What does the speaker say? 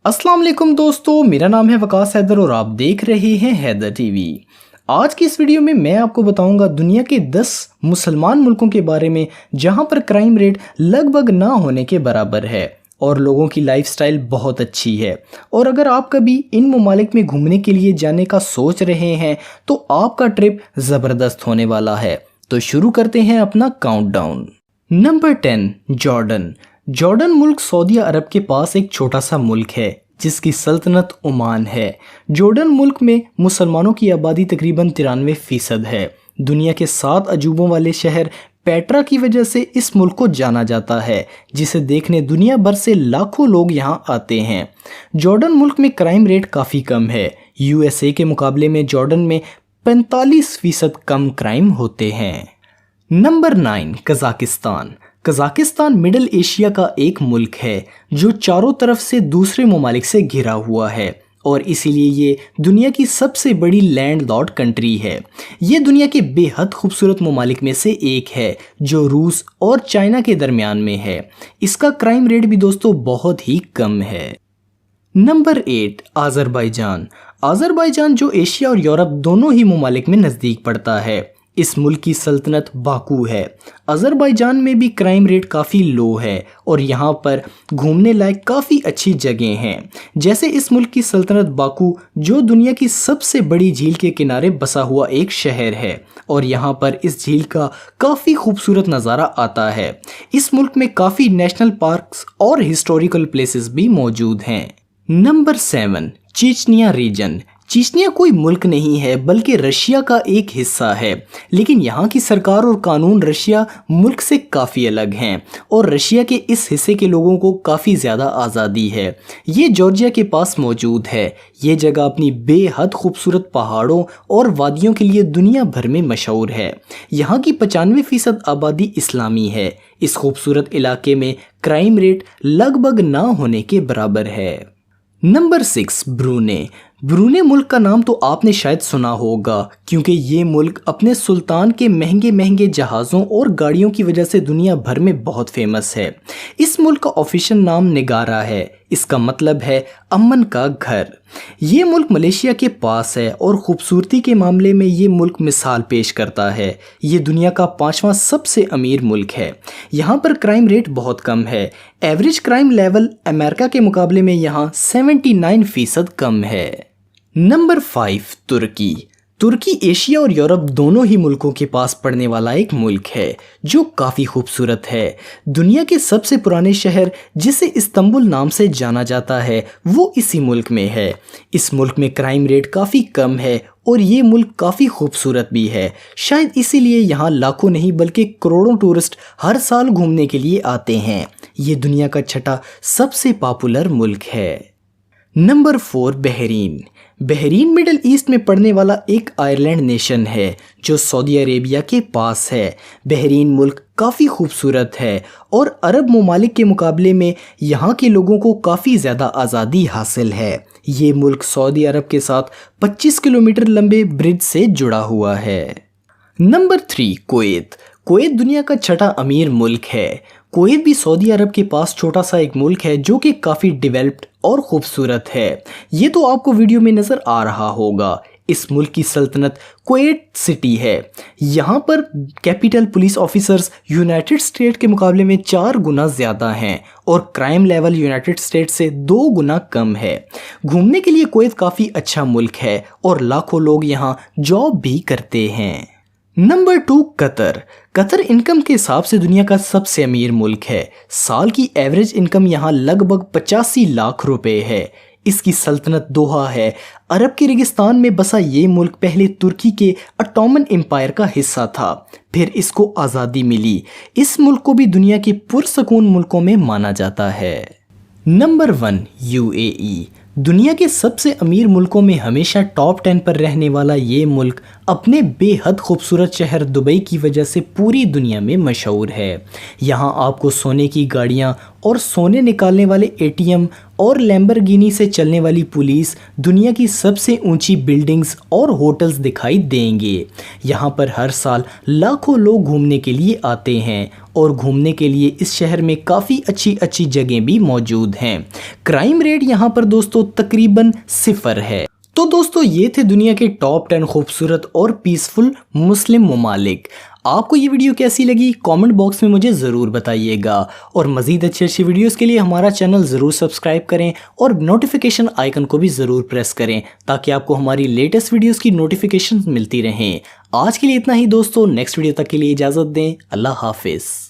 अस्सलाम वालेकुम दोस्तों, मेरा नाम है वकास हैदर और आप देख रहे हैं हैदर टीवी। आज की इस वीडियो में मैं आपको बताऊंगा दुनिया के 10 मुसलमान मुल्कों के बारे में जहां पर क्राइम रेट लगभग ना होने के बराबर है और लोगों की लाइफस्टाइल बहुत अच्छी है। और अगर आप कभी इन ममालिक में घूमने के लिए जाने का सोच रहे हैं तो आपका ट्रिप ज़बरदस्त होने वाला है। तो शुरू करते हैं अपना काउंटडाउन। Number 10, Jordan. जॉर्डन मुल्क सऊदी अरब के पास एक छोटा सा मुल्क है जिसकी सल्तनत ओमान है। जॉर्डन मुल्क में मुसलमानों की आबादी तकरीबन 93% है। दुनिया के 7 अजूबों वाले शहर पेट्रा की वजह से इस मुल्क को जाना जाता है, जिसे देखने दुनिया भर से लाखों लोग यहाँ आते हैं। जॉर्डन मुल्क में क्राइम रेट काफ़ी कम है। यूएसए के मुकाबले में जॉर्डन में 45% कम क्राइम होते हैं। Number 9, Kazakhstan. Kazakhstan middle Asia का एक मुल्क है जो चारों तरफ से दूसरे ममालिक से घिरा हुआ है और इसीलिए ये दुनिया की सबसे बड़ी लैंड लॉर्ड कंट्री है। ये दुनिया के बेहद खूबसूरत ममालिक में से एक है जो रूस और चाइना के दरमियान में है। इसका क्राइम रेट भी दोस्तों बहुत ही कम है। Number 8, Azerbaijan. अज़रबैजान जो एशिया और यूरोप दोनों ही ममालिक में नज़दीक पड़ता है। इस मुल्क की सल्तनत बाकू है। अज़रबैजान में भी क्राइम रेट काफ़ी लो है और यहाँ पर घूमने लायक काफ़ी अच्छी जगह हैं। जैसे इस मुल्क की सल्तनत बाकू जो दुनिया की सबसे बड़ी झील के किनारे बसा हुआ एक शहर है और यहाँ पर इस झील का काफ़ी खूबसूरत नज़ारा आता है। इस मुल्क में काफ़ी नेशनल पार्क्स और हिस्टोरिकल प्लेसेस भी मौजूद हैं। Number 7, Chechnya reason. चेचनिया कोई मुल्क नहीं है बल्कि रशिया का एक हिस्सा है, लेकिन यहाँ की सरकार और कानून रशिया मुल्क से काफ़ी अलग हैं और रशिया के इस हिस्से के लोगों को काफ़ी ज़्यादा आज़ादी है। ये जॉर्जिया के पास मौजूद है। ये जगह अपनी बेहद खूबसूरत पहाड़ों और वादियों के लिए दुनिया भर में मशहूर है। यहाँ की 95% आबादी इस्लामी है। इस खूबसूरत इलाके में क्राइम रेट लगभग ना होने के बराबर है। नंबर 6, ब्रूने। ब्रूने मुल्क का नाम तो आपने शायद सुना होगा क्योंकि ये मुल्क अपने सुल्तान के महंगे महंगे जहाज़ों और गाड़ियों की वजह से दुनिया भर में बहुत फेमस है। इस मुल्क का ऑफिशियल नाम निगारा है। इसका मतलब है अमन का घर। ये मुल्क मलेशिया के पास है और ख़ूबसूरती के मामले में ये मुल्क मिसाल पेश करता है। ये दुनिया का 5वां सबसे अमीर मुल्क है। यहाँ पर क्राइम रेट बहुत कम है। एवरेज क्राइम लेवल अमेरिका के मुकाबले में यहाँ 79% कम है। नंबर 5, तुर्की। तुर्की एशिया और यूरोप दोनों ही मुल्कों के पास पड़ने वाला एक मुल्क है जो काफ़ी खूबसूरत है। दुनिया के सबसे पुराने शहर जिसे इस्तांबुल नाम से जाना जाता है वो इसी मुल्क में है। इस मुल्क में क्राइम रेट काफ़ी कम है और ये मुल्क काफ़ी खूबसूरत भी है। शायद इसीलिए यहाँ लाखों नहीं बल्कि करोड़ों टूरिस्ट हर साल घूमने के लिए आते हैं। ये दुनिया का 6ठा सबसे पॉपुलर मुल्क है। Number 4, Bahrain. Bahrain middle east में पड़ने वाला एक आइलैंड नेशन है जो सऊदी अरेबिया के पास है। बहरीन मुल्क काफ़ी खूबसूरत है और अरब ममालिक के मुकाबले में यहाँ के लोगों को काफ़ी ज़्यादा आज़ादी हासिल है। ये मुल्क सऊदी अरब के साथ 25 किलोमीटर लंबे ब्रिज से जुड़ा हुआ है। Number 3, Kuwait. कुवैत दुनिया का 6ठा अमीर मुल्क है। कुवैत भी सऊदी अरब के पास छोटा सा एक मुल्क है जो कि काफ़ी डेवलप्ड और ख़ूबसूरत है। ये तो आपको वीडियो में नज़र आ रहा होगा। इस मुल्क की सल्तनत कुवैत सिटी है। यहाँ पर capital police officers United state के मुकाबले में 4 गुना ज़्यादा हैं और क्राइम लेवल यूनाइटेड स्टेट से 2 गुना कम है। घूमने के लिए कुवैत काफ़ी अच्छा मुल्क है और लाखों लोग यहाँ जॉब भी करते हैं। Number 2, Qatar. कतर इनकम के हिसाब से दुनिया का सबसे अमीर मुल्क है। साल की एवरेज इनकम यहाँ लगभग 85 लाख रुपए है। इसकी सल्तनत दोहा है। अरब के रेगिस्तान में बसा ये मुल्क पहले तुर्की के ऑटोमन एम्पायर का हिस्सा था, फिर इसको आज़ादी मिली। इस मुल्क को भी दुनिया के पुरसकून मुल्कों में माना जाता है। Number 1, UAE. दुनिया के सबसे अमीर मुल्कों में हमेशा टॉप 10 पर रहने वाला ये मुल्क अपने बेहद खूबसूरत शहर दुबई की वजह से पूरी दुनिया में मशहूर है। यहाँ आपको सोने की गाड़ियाँ اور سونے نکالنے والے ATM اور لیمبرگینی سے چلنے والی پولیس، دنیا کی سب سے اونچی بلڈنگز اور ہوٹلز دکھائی دیں گے۔ یہاں پر ہر سال لاکھوں لوگ گھومنے کے لیے آتے ہیں اور گھومنے کے لیے اس شہر میں کافی اچھی جگہیں بھی موجود ہیں۔ کرائم ریٹ یہاں پر دوستو تقریباً 0 ہے۔ تو دوستو یہ تھے دنیا کے ٹاپ 10 خوبصورت اور پیسفل مسلم ممالک۔ آپ کو یہ ویڈیو کیسی لگی کامنٹ باکس میں مجھے ضرور بتائیے گا، اور مزید اچھی ویڈیوز کے لیے ہمارا چینل ضرور سبسکرائب کریں اور نوٹیفیکیشن آئیکن کو بھی ضرور پریس کریں تاکہ آپ کو ہماری لیٹسٹ ویڈیوز کی نوٹیفیکیشن ملتی رہیں۔ آج کے لیے اتنا ہی دوستو، نیکسٹ ویڈیو تک کے لیے اجازت دیں۔ اللہ حافظ۔